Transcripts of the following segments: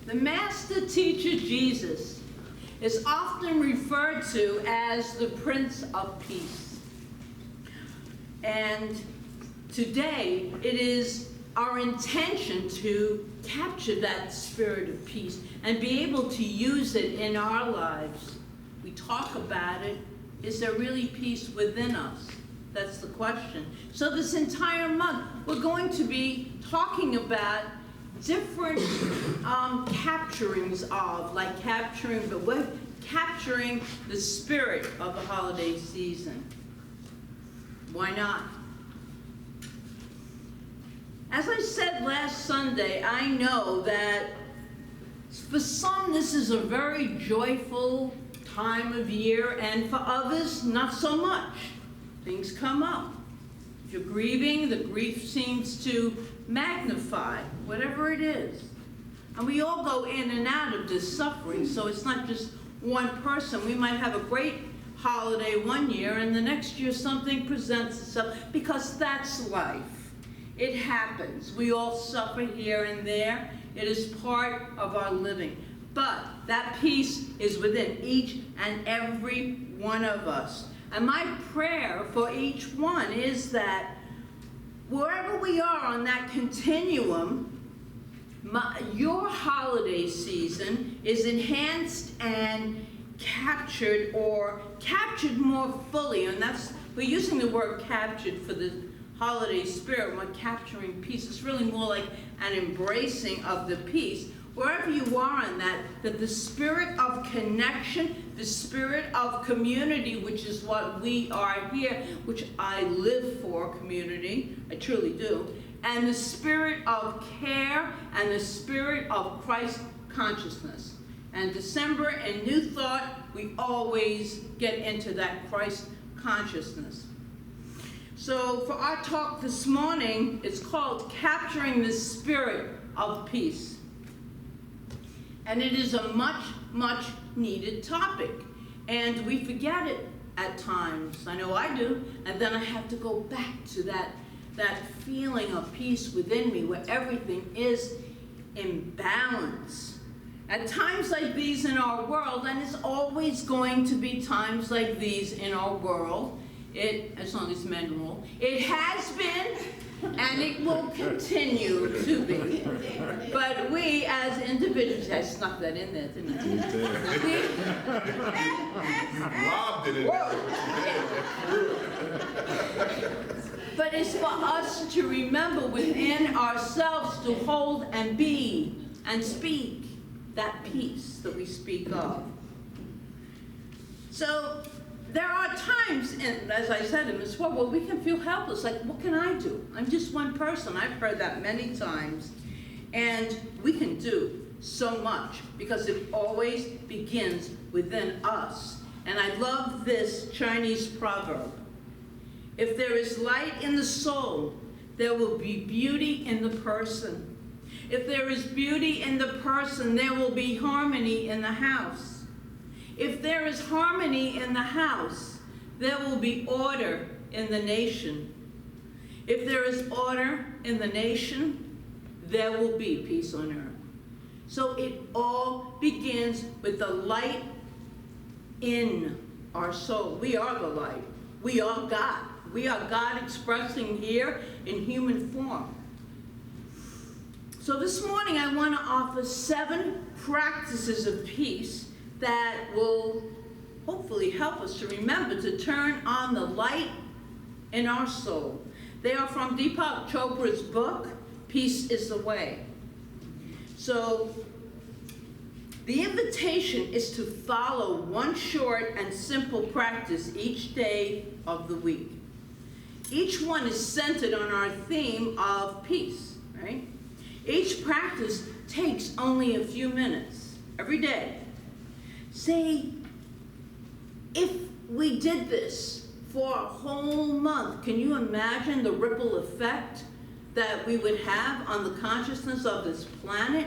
The Master Teacher Jesus is often referred to as the Prince of Peace. And today, it is our intention to capture that spirit of peace and be able to use it in our lives. We talk about it. Is there really peace within us? That's the question. So this entire month, we're going to be talking about different capturings of, like capturing the spirit of the holiday season. Why not? As I said last Sunday, I know that for some this is a very joyful time of year, and for others, not so much. Things come up. If you're grieving, the grief seems to magnify, whatever it is. And we all go in and out of this suffering, so it's not just one person. We might have a great holiday one year, and the next year something presents itself, because that's life. It happens. We all suffer here and there. It is part of our living. But that peace is within each and every one of us. And my prayer for each one is that wherever we are on that continuum, your holiday season is enhanced and captured, or captured more fully. And we're using the word captured for the holiday spirit. We're capturing peace. It's really more like an embracing of the peace. Wherever you are in that the spirit of connection, the spirit of community, which is what we are here, which I live for, community, I truly do, and the spirit of care and the spirit of Christ consciousness. And December and New Thought, we always get into that Christ consciousness. So for our talk this morning, it's called Capturing the Spirit of Peace. And it is a much, much needed topic. And we forget it at times. I know I do. And then I have to go back to that feeling of peace within me where everything is in balance. At times like these in our world, and it's always going to be times like these in our world, as long as men rule, it has been, and it will continue to be. But we as individuals, I snuck that in there, didn't I? Rob did it. But it's for us to remember within ourselves to hold and be and speak that peace that we speak of. So there are times, as I said in this world, where we can feel helpless. Like, what can I do? I'm just one person. I've heard that many times. And we can do so much because it always begins within us. And I love this Chinese proverb. If there is light in the soul, there will be beauty in the person. If there is beauty in the person, there will be harmony in the house. If there is harmony in the house, there will be order in the nation. If there is order in the nation, there will be peace on earth. So it all begins with the light in our soul. We are the light. We are God. We are God expressing here in human form. So this morning I want to offer 7 practices of peace that will hopefully help us to remember to turn on the light in our soul. They are from Deepak Chopra's book, Peace is the Way. So the invitation is to follow one short and simple practice each day of the week. Each one is centered on our theme of peace, right? Each practice takes only a few minutes every day. Say, if we did this for a whole month, can you imagine the ripple effect that we would have on the consciousness of this planet?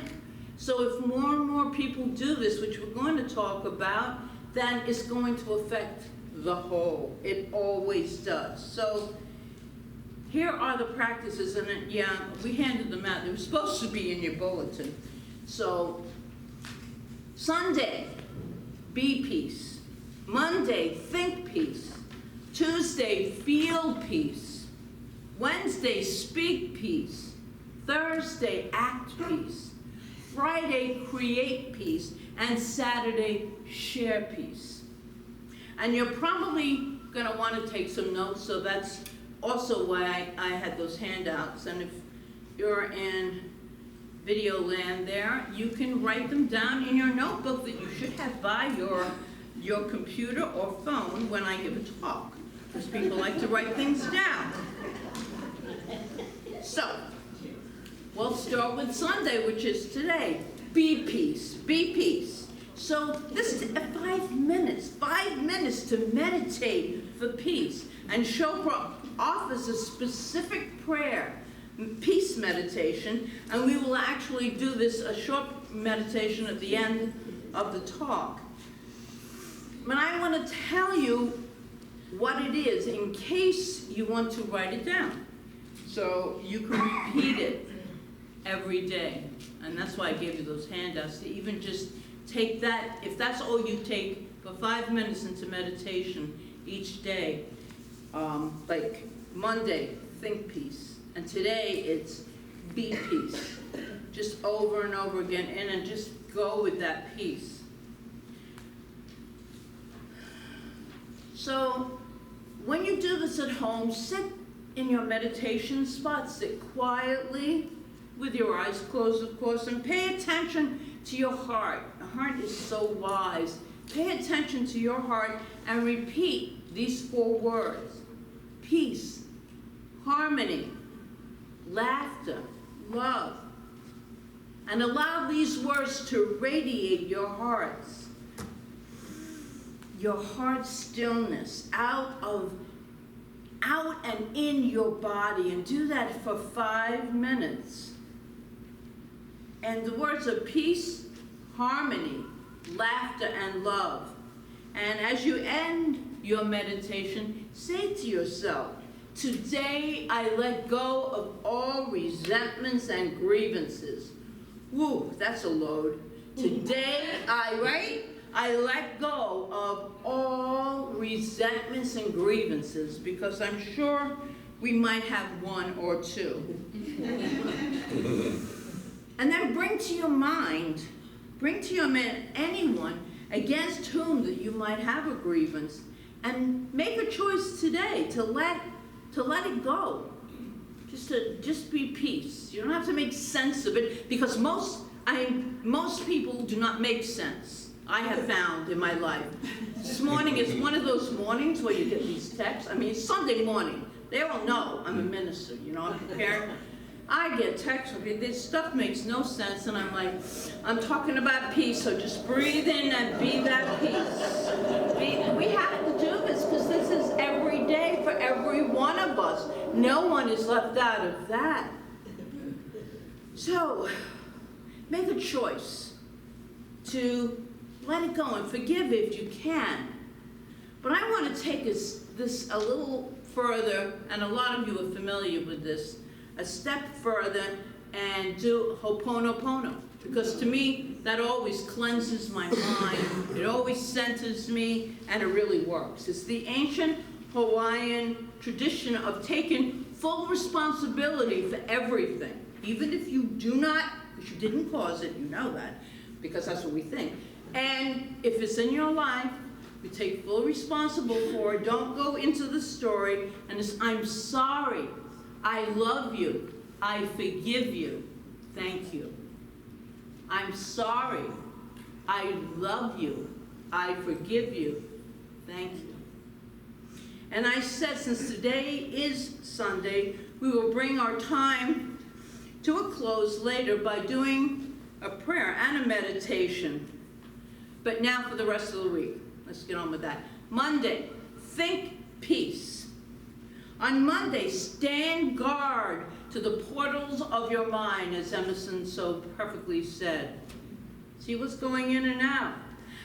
So if more and more people do this, which we're going to talk about, then it's going to affect the whole. It always does. So here are the practices, and we handed them out. They were supposed to be in your bulletin. So Sunday, be peace. Monday, think peace. Tuesday, feel peace. Wednesday, speak peace. Thursday, act peace. Friday, create peace. And Saturday, share peace. And you're probably going to want to take some notes, so that's also why I had those handouts. And if you're in video land there, you can write them down in your notebook that you should have by your computer or phone when I give a talk, because people like to write things down. So, we'll start with Sunday, which is today. Be peace, be peace. So this is 5 minutes to meditate for peace. And Chopra offers a specific prayer, peace meditation, and we will actually do this, a short meditation at the end of the talk. But I want to tell you what it is in case you want to write it down. So you can repeat it every day. And that's why I gave you those handouts, to even just take that, if that's all you take for 5 minutes into meditation each day. Like Monday, think peace. And today it's be peace. Just over and over again, and just go with that peace. So when you do this at home, sit in your meditation spot, sit quietly with your eyes closed, of course, and pay attention to your heart. The heart is so wise. Pay attention to your heart and repeat these 4 words: peace, harmony, laughter, love. And allow these words to radiate your hearts. Your heart stillness out and in your body, and do that for 5 minutes. And the words are peace, harmony, laughter, and love. And as you end your meditation, say to yourself, today I let go of all resentments and grievances. Woo, that's a load. Today I let go of all resentments and grievances, because I'm sure we might have 1 or 2. And then bring to your mind anyone against whom that you might have a grievance, and make a choice today to let it go. Just be peace. You don't have to make sense of it, because most people do not make sense. I have found in my life. This morning is one of those mornings where you get these texts. I mean, it's Sunday morning. They all know I'm a minister, I'm prepared. I get texts from you. This stuff makes no sense, and I'm like, I'm talking about peace, so just breathe in and be that peace. We have to do this, because this is every day for every one of us. No one is left out of that. So, make a choice to let it go and forgive if you can. But I want to take this a little further, and a lot of you are familiar with this, a step further, and do Ho'oponopono. Because to me, that always cleanses my mind, it always centers me, and it really works. It's the ancient Hawaiian tradition of taking full responsibility for everything. Even if you do not, because you didn't cause it, you know that, because that's what we think. And if it's in your life, you take full responsibility for it. Don't go into the story and it's, I'm sorry, I love you, I forgive you, thank you. I'm sorry, I love you, I forgive you, thank you. And I said, since today is Sunday, we will bring our time to a close later by doing a prayer and a meditation. But now for the rest of the week, let's get on with that. Monday, think peace. On Monday, stand guard to the portals of your mind, as Emerson so perfectly said. See what's going in and out.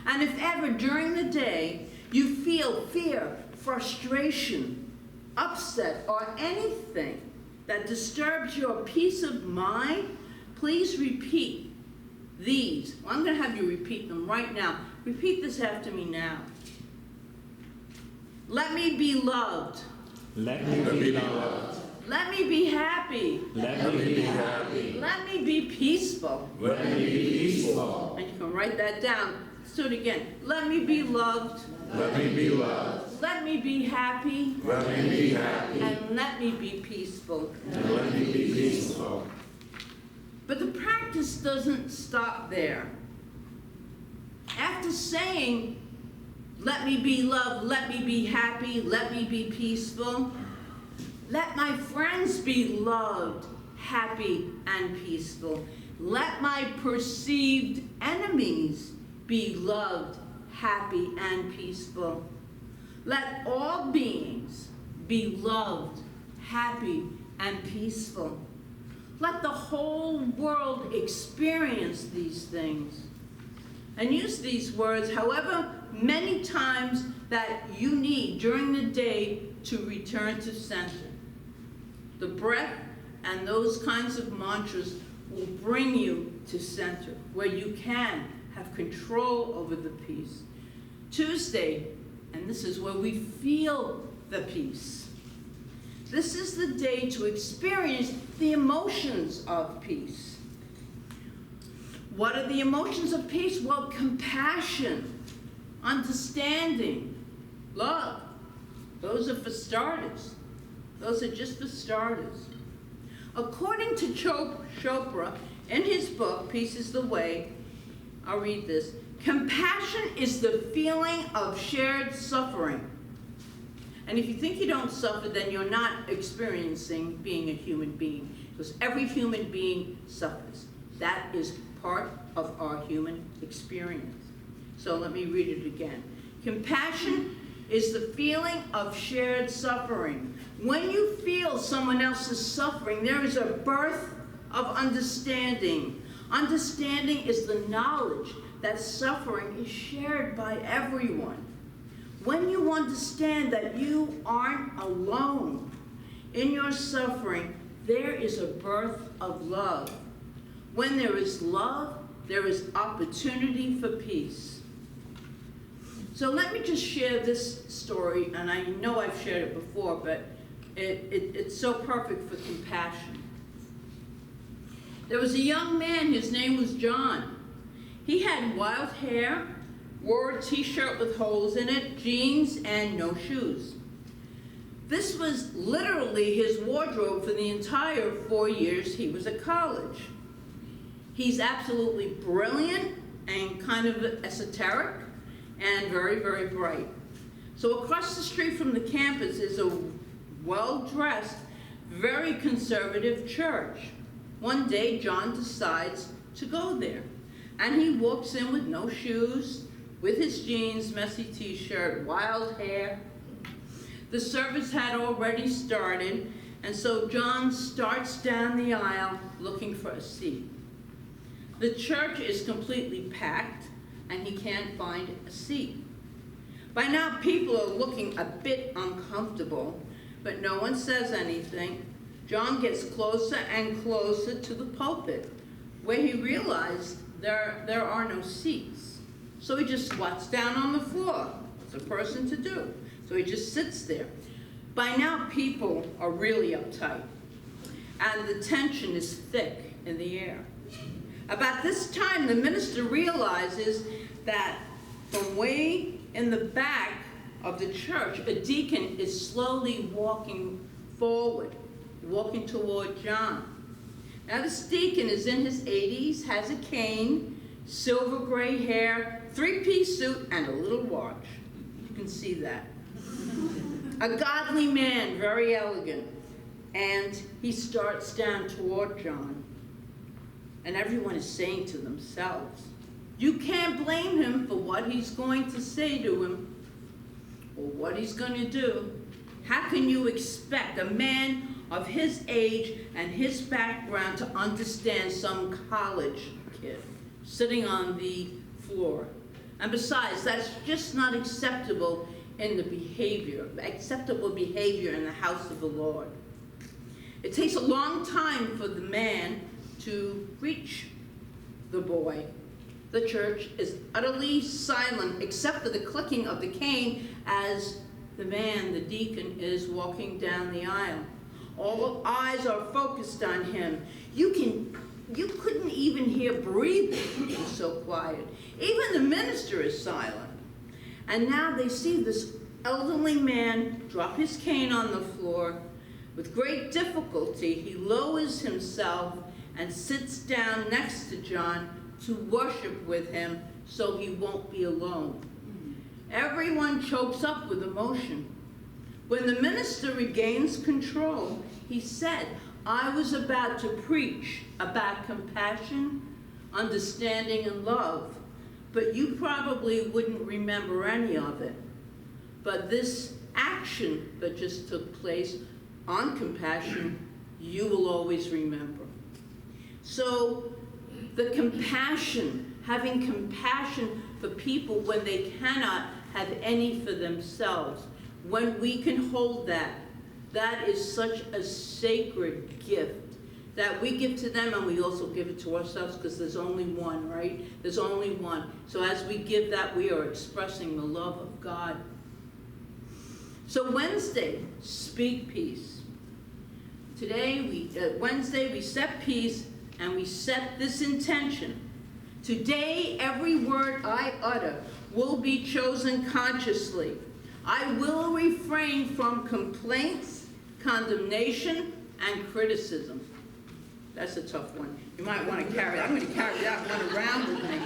And if ever during the day you feel fear, frustration, upset, or anything that disturbs your peace of mind, please repeat these. Well, I'm going to have you repeat them right now. Repeat this after me now. Let me be loved. Let me be loved. Let me be happy. Let me be happy. Let me be peaceful. Let me be peaceful. And you can write that down. Let's do it again. Let me be loved. Let me be loved. Let me be happy. Let me be happy. And let me be peaceful. And let me be peaceful. But the practice doesn't stop there. After saying, let me be loved, let me be happy, let me be peaceful, let my friends be loved, happy, and peaceful. Let my perceived enemies be loved, happy, and peaceful. Let all beings be loved, happy, and peaceful. Let the whole world experience these things. And use these words however many times that you need during the day to return to center. The breath and those kinds of mantras will bring you to center, where you can have control over the peace. Tuesday, and this is where we feel the peace. This is the day to experience the emotions of peace. What are the emotions of peace? Well, compassion, understanding, love. Those are for starters. Those are just for starters. According to Chopra, in his book, Peace is the Way, I'll read this. Compassion is the feeling of shared suffering. And if you think you don't suffer, then you're not experiencing being a human being, because every human being suffers. That is part of our human experience. So let me read it again. Compassion is the feeling of shared suffering. When you feel someone else's suffering, there is a birth of understanding. Understanding is the knowledge that suffering is shared by everyone. When you understand that you aren't alone in your suffering, there is a birth of love. When there is love, there is opportunity for peace. So let me just share this story, and I know I've shared it before, but it's so perfect for compassion. There was a young man, his name was John. He had wild hair, wore a t-shirt with holes in it, jeans, and no shoes. This was literally his wardrobe for the entire 4 years he was at college. He's absolutely brilliant and kind of esoteric and very, very bright. So across the street from the campus is a well-dressed, very conservative church. One day, John decides to go there. And he walks in with no shoes, with his jeans, messy t-shirt, wild hair. The service had already started, and so John starts down the aisle looking for a seat. The church is completely packed, and he can't find a seat. By now, people are looking a bit uncomfortable, but no one says anything. John gets closer and closer to the pulpit, where he realized there are no seats. So he just squats down on the floor. It's a person to do. So he just sits there. By now, people are really uptight, and the tension is thick in the air. About this time, the minister realizes that from way in the back of the church, a deacon is slowly walking forward, walking toward John. Now, this deacon is in his 80s, has a cane, silver gray hair, three-piece suit, and a little watch. You can see that. A godly man, very elegant. And he starts down toward John. And everyone is saying to themselves, you can't blame him for what he's going to say to him or what he's going to do. How can you expect a man of his age and his background to understand some college kid sitting on the floor? And besides, that's just not acceptable in the acceptable behavior in the house of the Lord. It takes a long time for the man to reach the boy. The church is utterly silent except for the clicking of the cane as the man, the deacon, is walking down the aisle. All eyes are focused on him. You couldn't even hear breathing. It was so quiet. Even the minister is silent. And now they see this elderly man drop his cane on the floor. With great difficulty, he lowers himself and sits down next to John to worship with him so he won't be alone. Everyone chokes up with emotion. When the minister regains control, he said, "I was about to preach about compassion, understanding, and love, but you probably wouldn't remember any of it. But this action that just took place on compassion, you will always remember." So the compassion, having compassion for people when they cannot have any for themselves, when we can hold that, that is such a sacred gift that we give to them, and we also give it to ourselves because there's only one, right? There's only one. So as we give that, we are expressing the love of God. So Wednesday, speak peace. Today, Wednesday, we set peace, and we set this intention. Today, every word I utter will be chosen consciously. I will refrain from complaints, condemnation, and criticism. That's a tough one. You might want to carry that. I'm going to carry that one around with me.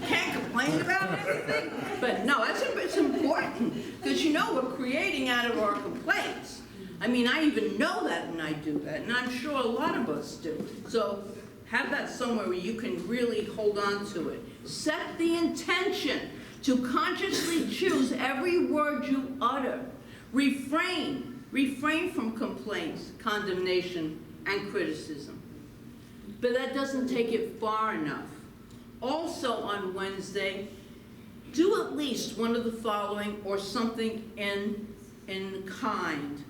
Can't complain about anything. But no, it's important because we're creating out of our complaints. I mean, I even know that when I do that, and I'm sure a lot of us do. So have that somewhere where you can really hold on to it. Set the intention to consciously choose every word you utter. Refrain from complaints, condemnation, and criticism. But that doesn't take it far enough. Also on Wednesday, do at least one of the following or something in kind.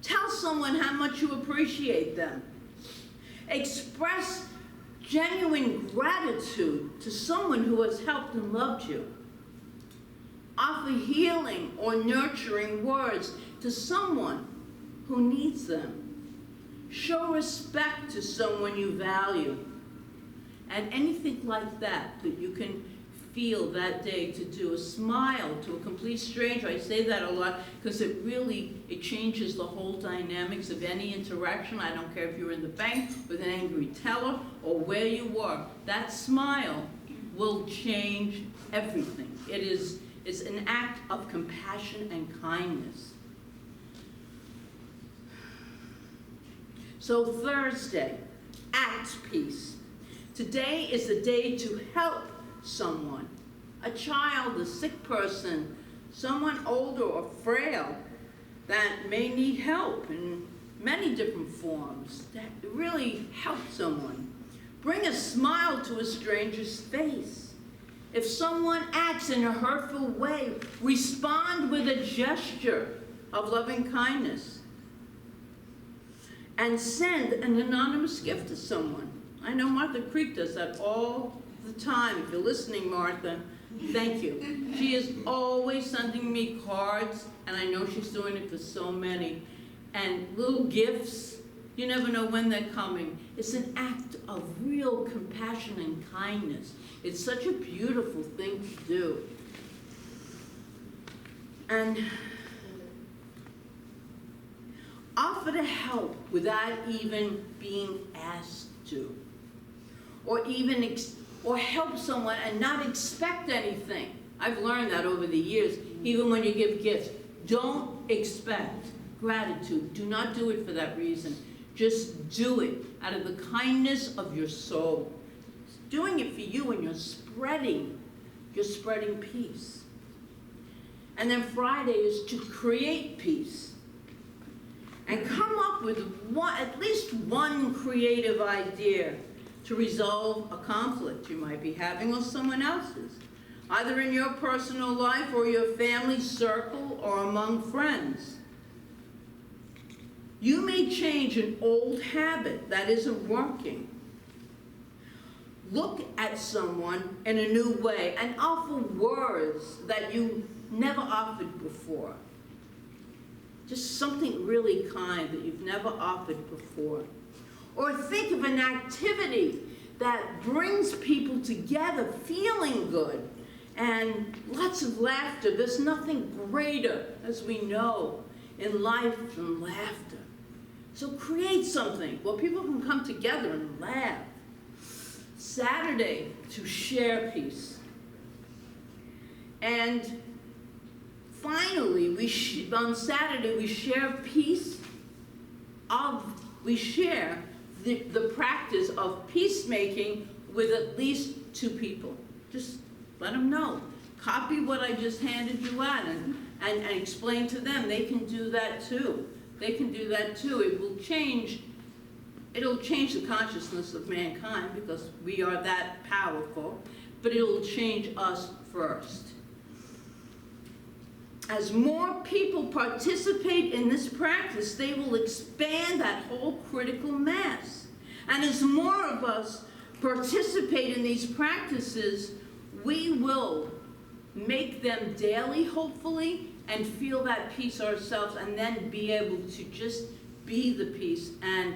Tell someone how much you appreciate them. Express genuine gratitude to someone who has helped and loved you. Offer healing or nurturing words to someone who needs them. Show respect to someone you value. And anything like that you can feel that day to do. A smile to a complete stranger. I say that a lot because it changes the whole dynamics of any interaction. I don't care if you're in the bank with an angry teller or where you are. That smile will change everything. It's an act of compassion and kindness. So Thursday, act peace. Today is the day to help someone, a child, a sick person, someone older or frail that may need help in many different forms, that really help someone. Bring a smile to a stranger's face. If someone acts in a hurtful way, respond with a gesture of loving kindness. And send an anonymous gift to someone. I know Martha Creek does that all the time. If you're listening, Martha, thank you. She is always sending me cards, and I know she's doing it for so many. And little gifts, you never know when they're coming. It's an act of real compassion and kindness. It's such a beautiful thing to do. And offer to help without even being asked to. Or help someone and not expect anything. I've learned that over the years, even when you give gifts. Don't expect gratitude. Do not do it for that reason. Just do it out of the kindness of your soul. Doing it for you, and you're spreading peace. And then Friday is to create peace. And come up with at least one creative idea to resolve a conflict you might be having or someone else's, either in your personal life or your family circle or among friends. You may change an old habit that isn't working. look at someone in a new way and offer words that you never offered before. Just something really kind that you've never offered before. Or think of an activity that brings people together feeling good and lots of laughter. There's nothing greater, as we know, in life than laughter. So create something where people can come together and laugh. Saturday, to share peace. And finally, on Saturday, we share peace we share the practice of peacemaking with at least 2 people. Just let them know. Copy what I just handed you out and explain to them. They can do that too. They can do that too. It'll change the consciousness of mankind because we are that powerful, but it'll change us first. As more people participate in this practice, they will expand that whole critical mass. And as more of us participate in these practices, we will make them daily, hopefully, and feel that peace ourselves, and then be able to just be the peace and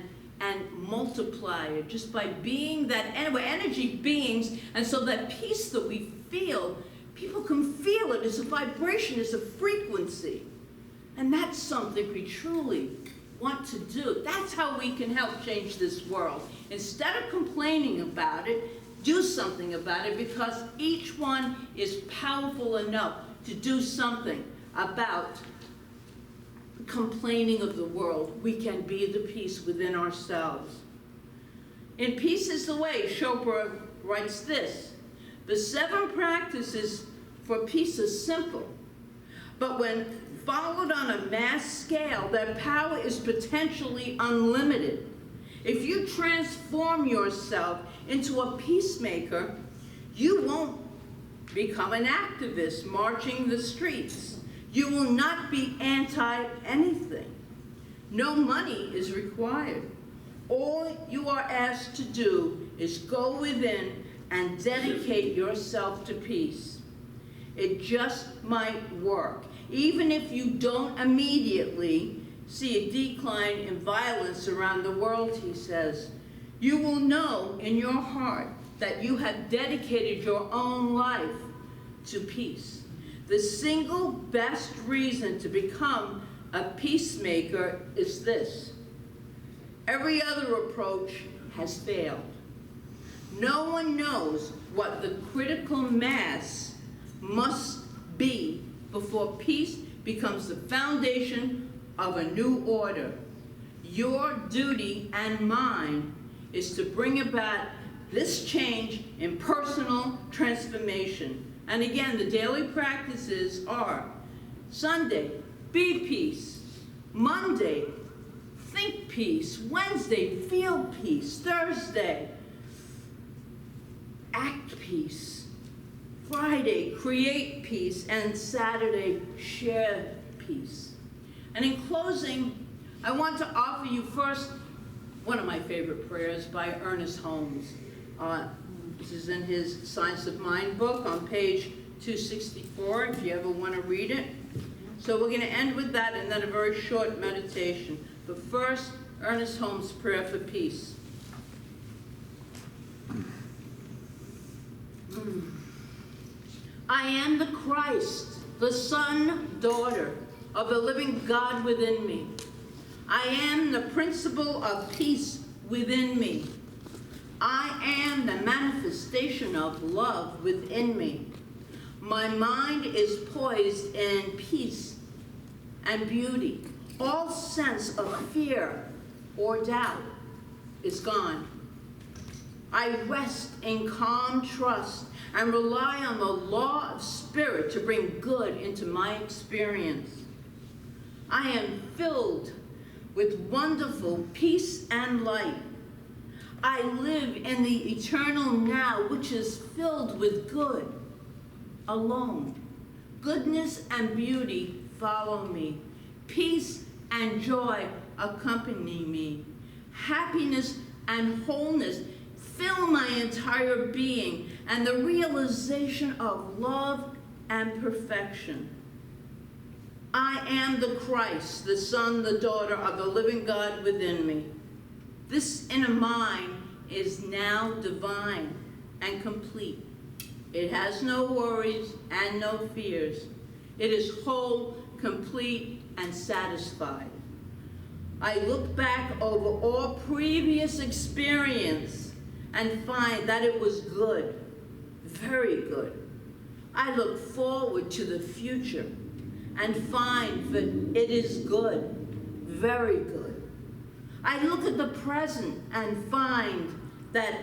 multiply it just by being that. Anyway, energy beings, and so that peace that we feel, people can feel it. It's a vibration, it's a frequency. And that's something we truly want to do. That's how we can help change this world. Instead of complaining about it, do something about it, because each one is powerful enough to do something about complaining of the world. We can be the peace within ourselves. In Peace is the Way, Chopra writes this: the 7 practices for peace are simple, but when followed on a mass scale, their power is potentially unlimited. If you transform yourself into a peacemaker, you won't become an activist marching the streets. You will not be anti-anything. No money is required. All you are asked to do is go within and dedicate yourself to peace. It just might work. Even if you don't immediately see a decline in violence around the world, he says, you will know in your heart that you have dedicated your own life to peace. The single best reason to become a peacemaker is this: every other approach has failed. No one knows what the critical mass must be before peace becomes the foundation of a new order. Your duty and mine is to bring about this change in personal transformation. And again, the daily practices are: Sunday, be peace; Monday, think peace; Wednesday, feel peace; Thursday, act peace; Friday, create peace; and Saturday, share peace. And in closing, I want to offer you first one of my favorite prayers by Ernest Holmes. This is in his Science of Mind book on page 264, if you ever want to read it. So we're going to end with that and then a very short meditation. But first, Ernest Holmes' prayer for peace. I am the Christ, the son, daughter of the living God within me. I am the principle of peace within me. I am the manifestation of love within me. My mind is poised in peace and beauty. All sense of fear or doubt is gone. I rest in calm trust and rely on the law of spirit to bring good into my experience. I am filled with wonderful peace and light. I live in the eternal now, which is filled with good alone. Goodness and beauty follow me. Peace and joy accompany me. Happiness and wholeness fill my entire being, and the realization of love and perfection. I am the Christ, the Son, the daughter of the living God within me. This inner mind is now divine and complete. It has no worries and no fears. It is whole, complete, and satisfied. I look back over all previous experience and find that it was good, very good. I look forward to the future and find that it is good, very good. I look at the present and find that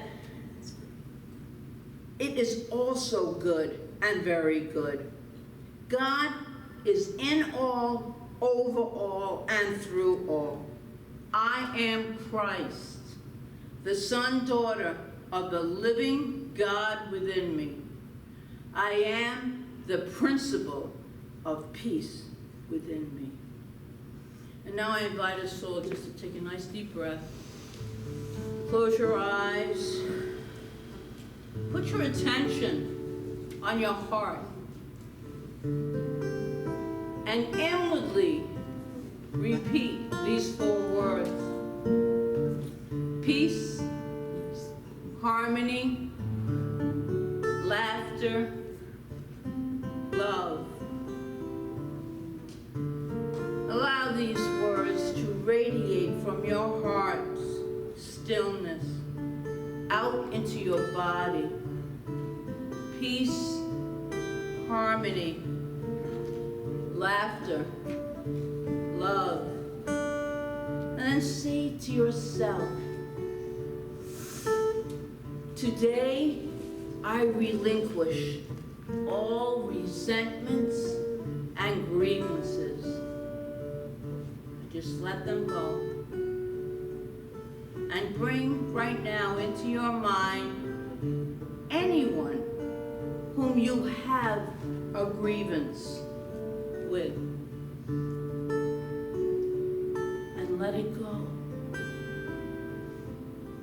it is also good and very good. God is in all, over all, and through all. I am Christ, the son, daughter of the living God within me. I am the principle of peace within me. And now I invite us all just to take a nice deep breath. Close your eyes. Put your attention on your heart. And inwardly repeat these 4 words. Peace, harmony, laughter, love. Allow these words to radiate from your heart's stillness out into your body. Peace, harmony, laughter, love. And then say to yourself, today I relinquish all resentments and grievances. Just let them go. And bring right now into your mind anyone whom you have a grievance with. And let it go.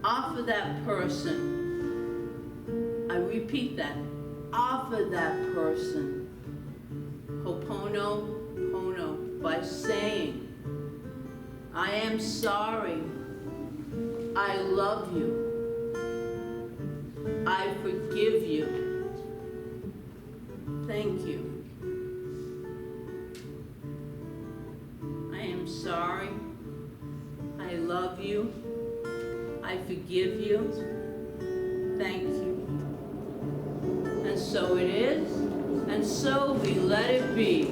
Offer that person, I repeat that, offer that person Ho'oponopono by saying, I am sorry, I love you, I forgive you, thank you. I am sorry, I love you, I forgive you, thank you. And so it is, and so we let it be.